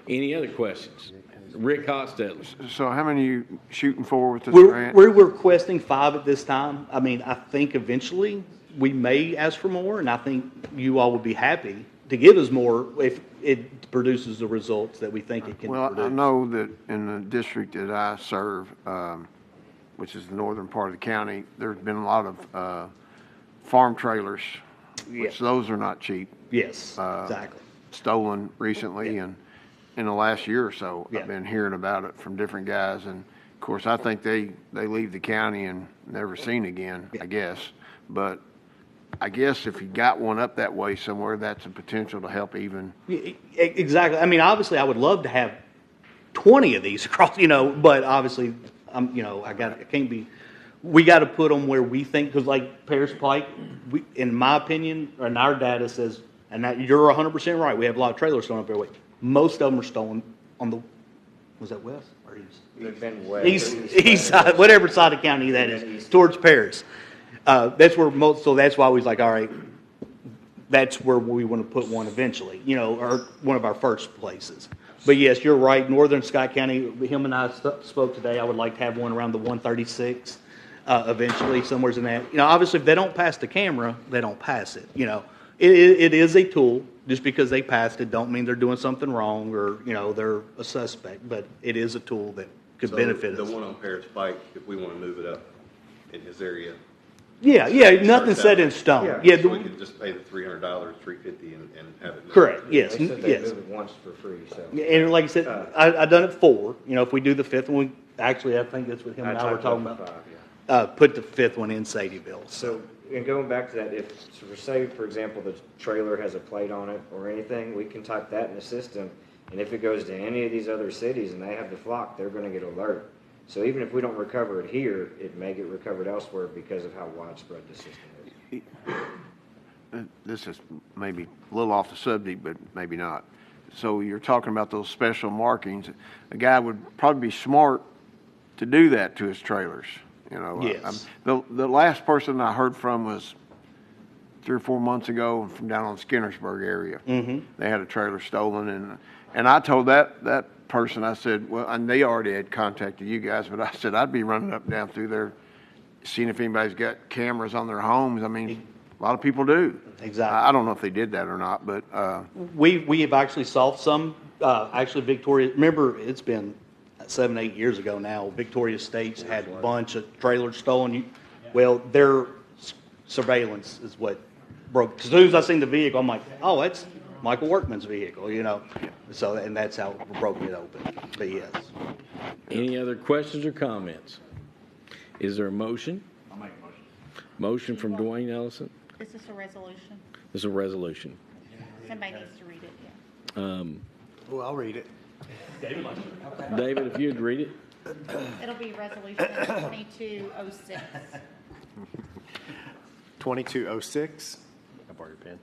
Any other questions? Rick Hostetler. So how many are you shooting for with this We're grant? requesting 5 at this time. I mean, I think eventually we may ask for more, and I think you all would be happy to give us more if it produces the results that we think it can Well, produce. I know that in the district that I serve, which is the northern part of the county, there's been a lot of farm trailers, which those are not cheap. Yes, exactly. Stolen recently, and in the last year or so, Yeah. I've been hearing about it from different guys. And of course, I think they leave the county and never seen again, I guess. But I guess if you got one up that way somewhere, that's a potential to help even. Exactly. I mean, obviously, I would love to have 20 of these across, but obviously, I can't be. We got to put them where we think, because like Paris Pike, in my opinion, and our data says, and that you're 100% right. We have a lot of trailers stolen up there. Most of them are stolen on the, was that west or east? They've been west. East side, whatever side of the county that is, towards Paris. That's where most. So that's why we was like, all right, that's where we want to put one eventually, or one of our first places. But yes, you're right. Northern Scott County, him and I spoke today. I would like to have one around the 136 eventually, somewhere's in that. Obviously, if they don't pass the camera, they don't pass it. It is a tool. Just because they passed it, don't mean they're doing something wrong or they're a suspect. But it is a tool that could benefit us. The one on Paris Pike, if we want to move it up in his area. Yeah, nothing set in stone. Yeah, so we could just pay the $300, $350, and have it. Correct. Yes. They said they yes. move it once for free. So. And like I said, I done it 4. If we do the 5th one, actually, I think that's what him and I were talking about. 5, yeah. Put the 5th one in Sadieville. So, and going back to that, say, for example, the trailer has a plate on it or anything, we can type that in the system, and if it goes to any of these other cities and they have the flock, they're going to get alert. So even if we don't recover it here, it may get recovered elsewhere because of how widespread the system is. This is maybe a little off the subject, but maybe not. So you're talking about those special markings. A guy would probably be smart to do that to his trailers. Yes. The last person I heard from was 3 or 4 months ago from down on the Skinnersburg area. Mm-hmm. They had a trailer stolen, and I told that person, I said, well, and they already had contacted you guys, but I said I'd be running up and down through there, seeing if anybody's got cameras on their homes. I mean, a lot of people do. Exactly. I don't know if they did that or not, but we have actually solved some. Actually, Victoria. Remember, it's been 7, 8 years ago now. Victoria Estates had a bunch of trailers stolen. Well, their surveillance is what broke. As soon as I seen the vehicle, I'm like, oh, that's Michael Workman's vehicle, So, and that's how we broke it open. But yes. Any other questions or comments? Is there a motion? I'll make a motion. Motion from Dwayne Ellison. Is this a resolution? This is a resolution. Somebody needs to read it, yeah. Well, I'll read it. David, if you'd read it. It'll be resolution 2206. 2206. I borrow your pen.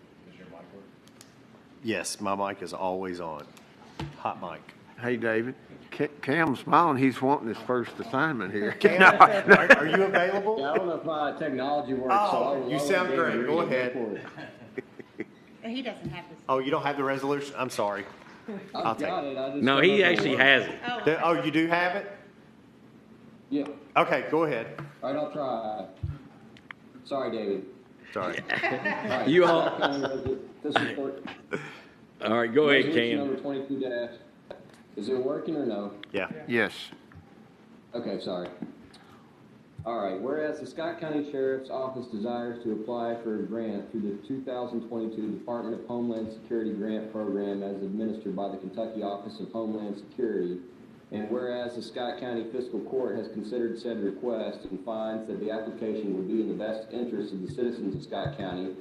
Yes, my mic is always on. Hot mic. hey, David, Cam's smiling. He's wanting his first assignment here. Are you available? Yeah, I don't know if my technology works. Oh, you sound great. Go ahead. He doesn't have this. Oh, you don't have the resolution? I'm sorry. I'll take it. No, he actually has it. Oh, you do have it? Yeah. Okay, go ahead. All right, I'll try. Sorry, David. Sorry. All right. You all. This report. All right, go ahead, Resolution Cam. number 22 dash. Is it working or no? Yeah. Yes. Okay, sorry. All right, whereas the Scott County Sheriff's Office desires to apply for a grant through the 2022 Department of Homeland Security Grant Program as administered by the Kentucky Office of Homeland Security, and whereas the Scott County Fiscal Court has considered said request and finds that the application would be in the best interest of the citizens of Scott County,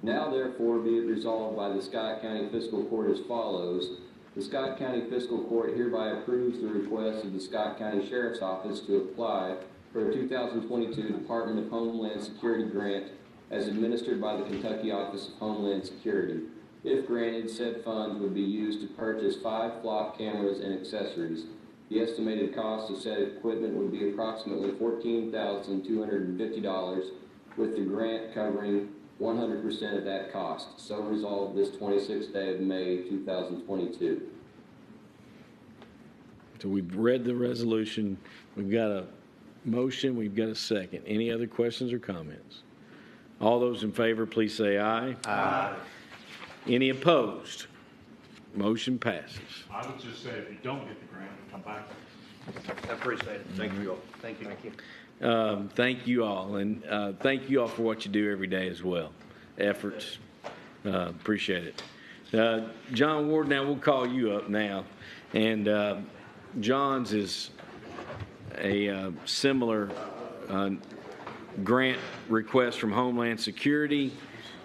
now therefore be it resolved by the Scott County Fiscal Court as follows. The Scott County Fiscal Court hereby approves the request of the Scott County Sheriff's Office to apply for a 2022 Department of Homeland Security grant as administered by the Kentucky Office of Homeland Security. If granted, said funds would be used to purchase 5 flock cameras and accessories. The estimated cost of said equipment would be approximately $14,250, with the grant covering 100% of that cost. So resolved this 26th day of May 2022. So we've read the resolution. We've got a motion. We've got a second. Any other questions or comments? All those in favor, please say aye. Aye. Any opposed? Motion passes. I would just say if you don't get the grant, come back. I appreciate it. Thank you all. Thank you. Thank you all, and thank you all for what you do every day as well. Efforts, appreciate it. John Ward, now we'll call you up now, and John's is a similar grant request from Homeland Security.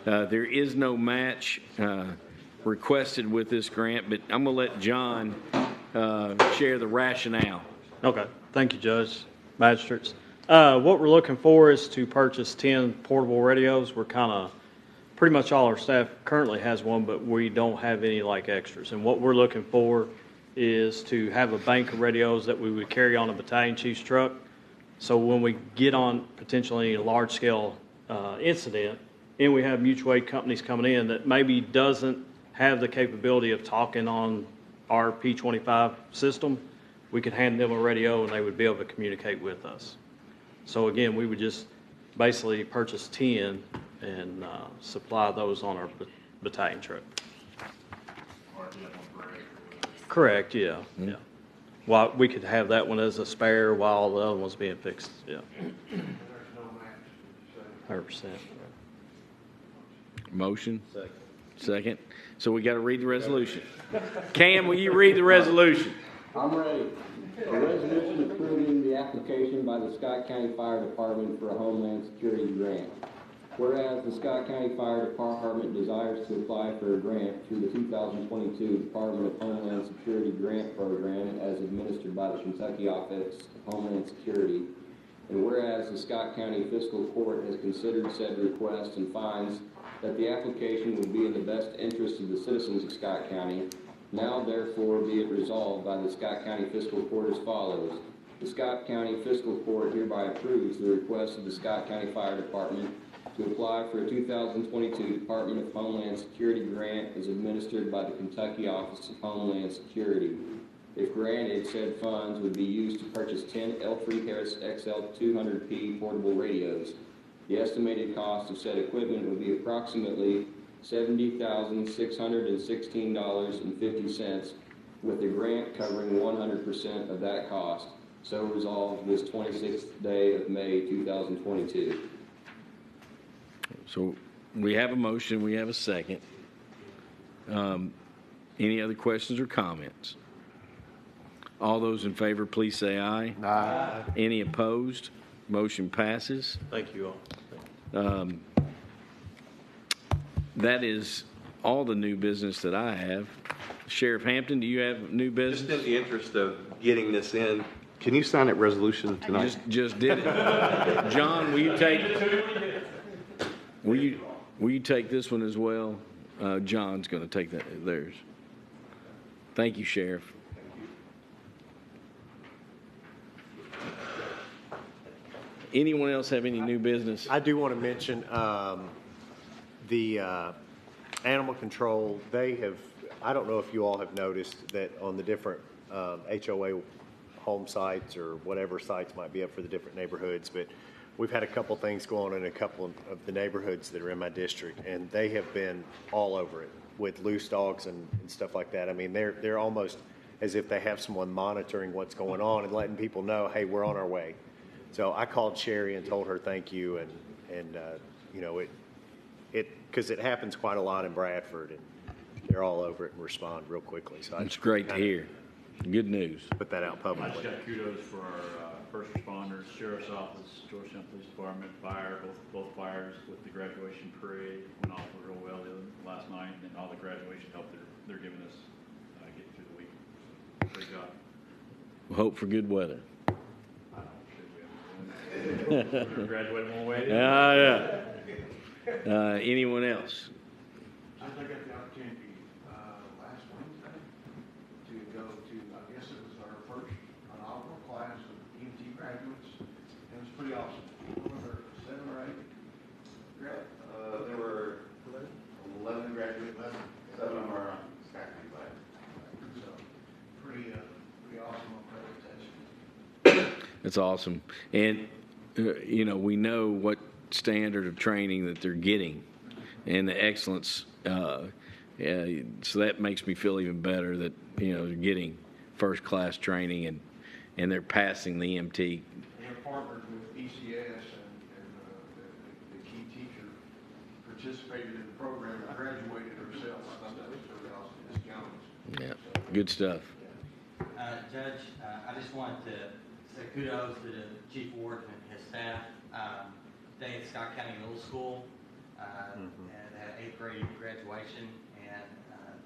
There is no match requested with this grant, but I'm going to let John share the rationale. Okay. Thank you, Judge, Magistrates. What we're looking for is to purchase 10 portable radios. We're kind of, pretty much all our staff currently has one, but we don't have any like extras. And what we're looking for is to have a bank of radios that we would carry on a battalion chief's truck. So when we get on potentially a large scale incident, and we have mutual aid companies coming in that maybe doesn't have the capability of talking on our P25 system, we could hand them a radio and they would be able to communicate with us. So again, we would just basically purchase 10 and supply those on our battalion truck. Correct, yeah, yeah. Well, we could have that one as a spare while the other one's being fixed, yeah. 100%. Motion? Second. So we got to read the resolution. Cam, will you read the resolution? I'm ready. A resolution approving the application by the Scott County Fire Department for a Homeland Security grant. Whereas the Scott County Fire Department desires to apply for a grant through the 2022 Department of Homeland Security Grant Program as administered by the Kentucky Office of Homeland Security, and whereas the Scott County Fiscal Court has considered said request and finds that the application would be in the best interest of the citizens of Scott County, now therefore be it resolved by the Scott County Fiscal Court as follows. The Scott County Fiscal Court hereby approves the request of the Scott County Fire Department to apply for a 2022 Department of Homeland Security grant as administered by the Kentucky Office of Homeland Security. If granted, said funds would be used to purchase 10 L3 Harris XL 200P portable radios. The estimated cost of said equipment would be approximately $70,616.50, with the grant covering 100% of that cost. So resolved this 26th day of May 2022. So we have a motion, we have a second. Any other questions or comments? All those in favor, please say aye. Aye. Any opposed? Motion passes. Thank you all. That is all the new business that I have. Sheriff Hampton, do you have new business? Just in the interest of getting this in, can you sign that resolution tonight? Just did it. John, will you take this one as well? John's going to take theirs. Thank you, Sheriff. Anyone else have any new business? I do want to mention the animal control. They have, I don't know if you all have noticed that on the different HOA home sites or whatever sites might be up for the different neighborhoods, but we've had a couple things going on in a couple of the neighborhoods that are in my district, and they have been all over it with loose dogs and stuff like that. I mean, they're almost as if they have someone monitoring what's going on and letting people know, hey, we're on our way. So I called Sherry and told her thank you, and you know, because it happens quite a lot in Bradford, and they're all over it and respond real quickly. So it's great to hear. Good news. Put that out I publicly. just got kudos for our first responders, Sheriff's Office, Georgetown Police Department, fire, both fires with the graduation parade went off real well last night, and all the graduation help they're giving us get through the week. So, great job. We'll hope for good weather. Graduated one way. Yeah. Anyone else? I got the opportunity last Wednesday to go to, I guess it was our first inaugural class of EMT graduates. It was pretty awesome. Were there 7 or 8? There were 11 graduates, 7 of them are on Scott County Fire. So pretty awesome accreditation. That's awesome. And, you know, we know what standard of training that they're getting and the excellence So that makes me feel even better that, they're getting first-class training and they're passing the EMT. We're partnered with ECS and the key teacher participated in the program and graduated herself. I thought that was really awesome, Ms. Jones. Yeah, good stuff. Judge, I just wanted to say kudos to the Chief Ward and his staff. Today at Scott County Middle School, and they had 8th grade graduation, and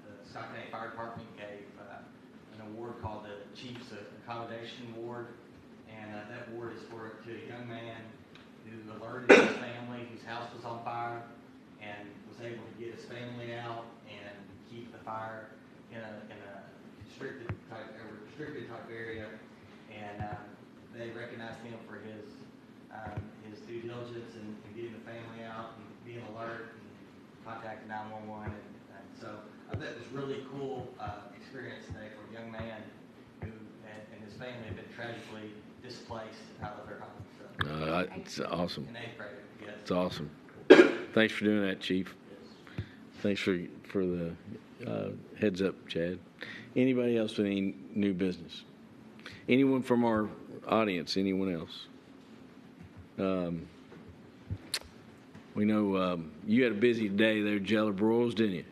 the Scott County Fire Department gave an award called the Chief's Accommodation Award, and that award is to a young man who alerted his family whose house was on fire and was able to get his family out and keep the fire in a restricted type area, and they recognized him for his due diligence in getting the family out and being alert and contacting 911, and so I thought it was really cool experience today for a young man who and his family had been tragically displaced out of their home. So It's awesome. in 8th grade, yes. It's awesome. Thanks for doing that, Chief. Thanks for the heads up, Chad. Anybody else with any new business? Anyone from our audience? Anyone else? We know you had a busy day there, Jeller Broils, didn't you?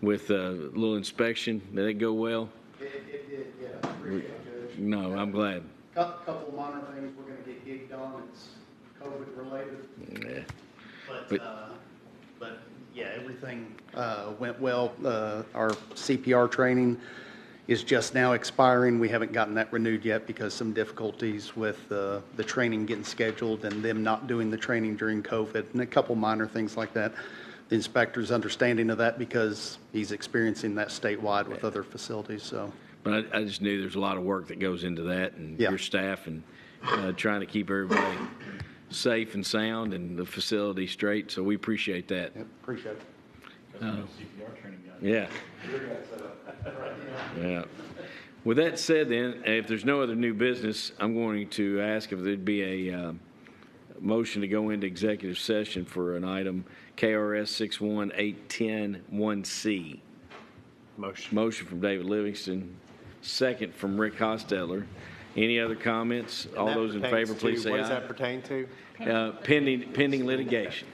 With a little inspection. Did it go well? It did, yeah. Appreciate it, Judge. No, I'm glad. Couple minor things we're going to get gigged on. It's COVID related. Yeah. But yeah, everything went well. Our CPR training is just now expiring. We haven't gotten that renewed yet because some difficulties with the training getting scheduled and them not doing the training during COVID and a couple minor things like that. The inspector's understanding of that because he's experiencing that statewide with other facilities. So, but I just knew there's a lot of work that goes into that, and your staff, and trying to keep everybody safe and sound and the facility straight. So we appreciate that. Yep, appreciate it. CPR training guy. Yeah. Yeah. With that said, then, if there's no other new business, I'm going to ask if there'd be a motion to go into executive session for an item KRS 61810-1C. Motion from David Livingston, second from Rick Hostetler. Any other comments? And all that those in pertains favor, please to- say what aye. does that pertain to? Pending litigation.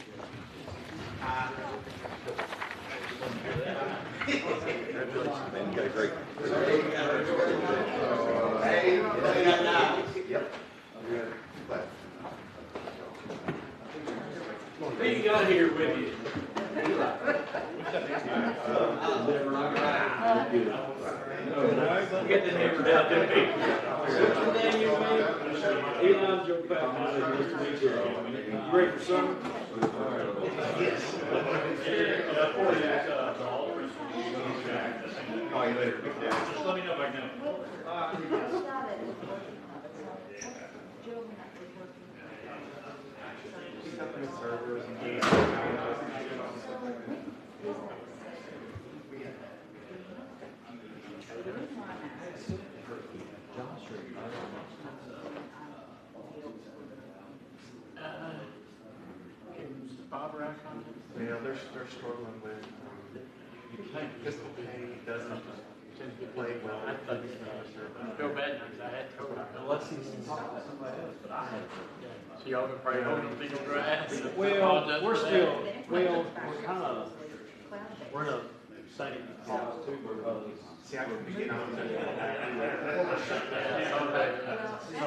Who you got here with you? Get the neighbor down to me. Elon's your back. Nice to meet you. You ready for summer? Yes. Call you later. Just let me know if I can. Yeah, they're struggling with, fiscal pay doesn't play well. I feel bad because I had told her, unless he's talking to somebody else, but I had. So y'all been probably holding legal grass? Well, we're still, we're kind of, we're in a same clause too, because. See, I could begin on that. So,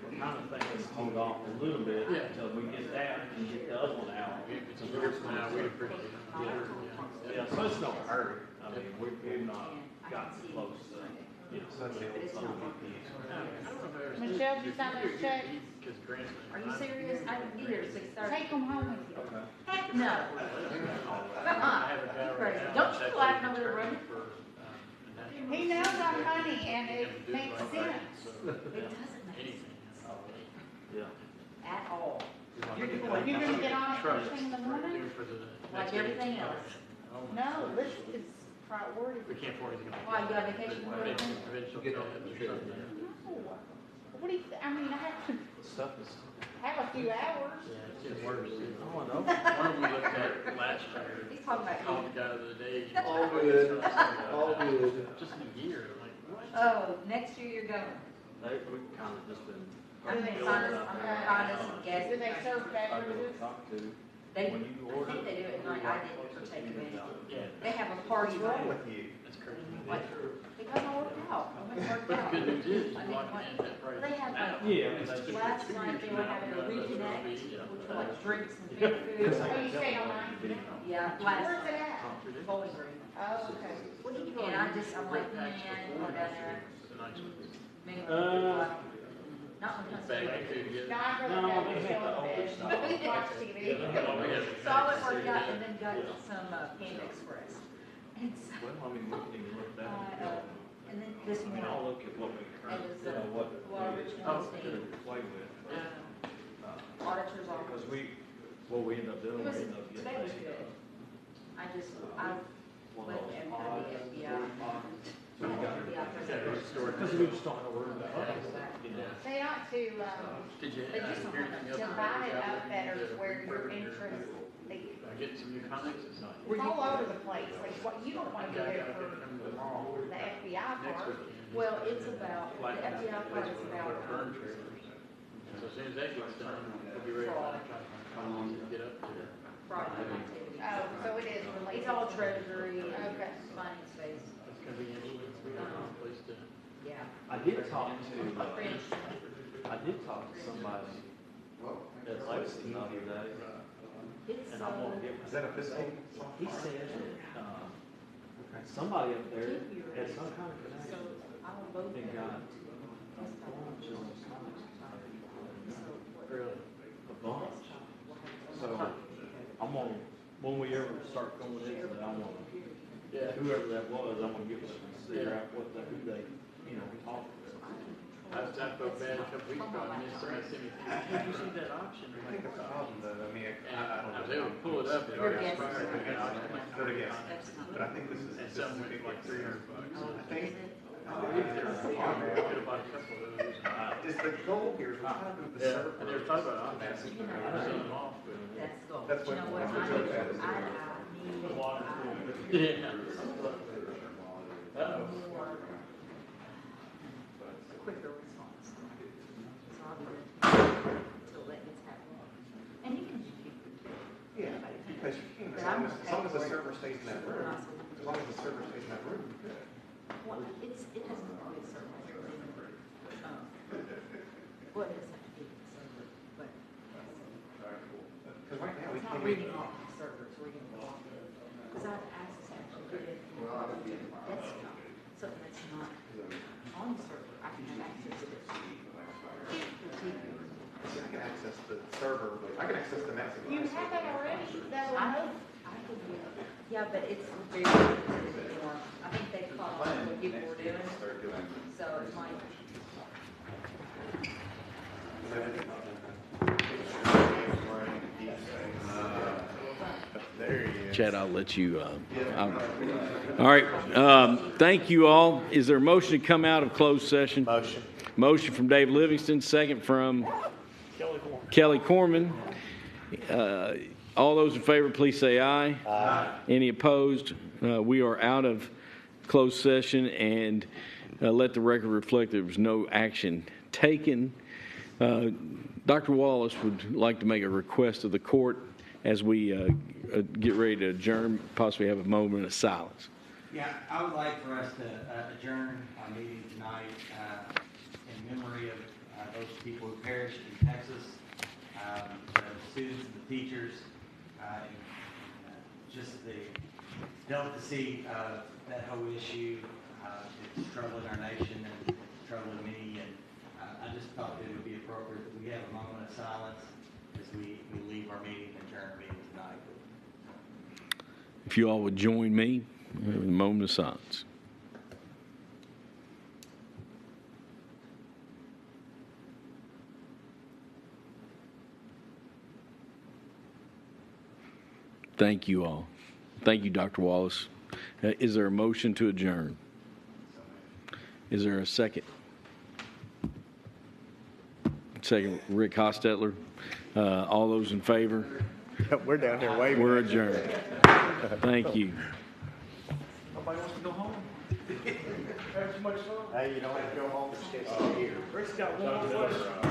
we're kind of thinking hold off a little bit until we get that and get the other one out. It's a weird now, we appreciate it. Yeah, so it's no hurry. I mean, we've not gotten close to, Michelle, you sign those checks? Because grants. Are you serious? I can be here at 6:30. Take them home with you. Heck no. Crazy. Don't you laugh over the room? He knows I'm funny and it makes sense. It doesn't make sense. Yeah. At all. You're gonna get on it first thing in the morning? Like everything else. No, this is priority. We can't afford anything. Why, you got vacation? Provincial tell them to shut it down. No. What do you, I mean, I have to Stuff is. have a few hours. Yeah, it's getting worse. Oh, I know. One we looked at last year. He's talking about Called the guy the other day. All good, all good. Just in a year, like, what? Oh, next year you're going. We kind of just been. I'm gonna find us some gas. Do they serve beverages? They, I think they do it at night. I didn't partake in it. Yeah. They have a party. What's wrong with you? That's crazy. What? Because I worked out. I went and worked But out. the good news is, I you didn't lock want- in that price. They have now. like, That's last night they were having a reconnect, which were like drinks and finger food. Oh, you stayed all night? Yeah, last. Where's it at? Bowling Green. Oh, okay. And I'm like, man, go down there. Mingle. Not when Bag I'm of food together. No, I'd rather have it still in bed. Watch TV. So I went worked out and then got some Panda Express. And so, Well, I mean, we can even look that. and then this I mean, I'll morning, look at what we it currently, was, you know, what. Laura Rich Weinstein, Play with. auditor's Because office. what we end up doing, It was, we end up getting. today was good. I went and had the FBI. So we got because we just don't know where to go. They ought to, Did you? they just don't have to divide it up better to where your interest, they, I get some new comics, it's not. it's all over the place. Like, what, you don't want to go there for the FBI part. Well, it's about, the FBI part is about, So as soon as that gets done, we'll be ready to get up there. fraud activity. Oh, so it is related. It's all treasury, okay, finance space. It's gonna be interesting. Place to. Yeah. I did talk to French. somebody at Lexington the other day, It's, and I'm gonna get. Is that a fiscal? He said that, somebody up there had some kind of so connection I will vote. and got really a bunch. So I'm gonna, when we ever start going into that, I'm gonna, whoever that was, I'm gonna get with them and figure out what they, who they, you know, talk to. I felt bad a couple weeks ago, I missed somebody sent me, did you see that auction? I think it's a problem though, I mean, And I don't I was know. able to pull it up, it We're already guessing. expired, I got auction. Go to guess. But I think this is. And some went for like $300. I think. Could have bought a couple of those. Is the goal here is we're trying to move the Yeah, server. and they were talking about auctions, selling them off, but. That's the goal. That's You what- know what, that's what I Joe said. need, Yeah. more quicker response. So I'll do it until that gets happening. And you can just keep it. Yeah, because you can, But as long I'm as the okay server stays in that room, as long as the server stays in that room, you're good. Well, it hasn't always served as a reason. Well, it doesn't have to be the server, but Because right now, we it's can't not reading even. off the server, it's reading off the, because I have access to actually get it from the desktop, something that's not on the server, I can have access to it. See, I can access the server, but I can access the net. You have that already, that will yeah, but it's very limited more. I think they caught on what people were doing, so it might. There he is. Chad, I'll let you. All right. Thank you all. Is there a motion to come out of closed session? Motion. Motion from Dave Livingston, second from Kelly Corman. All those in favor, please say aye. Aye. Any opposed? We are out of closed session, and let the record reflect there was no action taken. Dr. Wallace would like to make a request of the court as we get ready to adjourn, possibly have a moment of silence. Yeah, I would like for us to adjourn our meeting tonight in memory of those people who perished in Texas, the students and the teachers, and just the delicacy of that whole issue. It's troubling our nation and it's troubling me, and I just thought that it would be appropriate that we have a moment of silence as we leave our meeting and adjourn our meeting tonight. If you all would join me in a moment of silence. Thank you all. Thank you, Dr. Wallace. Is there a motion to adjourn? Is there a second? Second, Rick Hostetler. All those in favor? We're down here waving. We're adjourned. Thank you. Nobody wants to go home? Have too much fun? Hey, you don't have to go home and stay here. Rick's got one more question.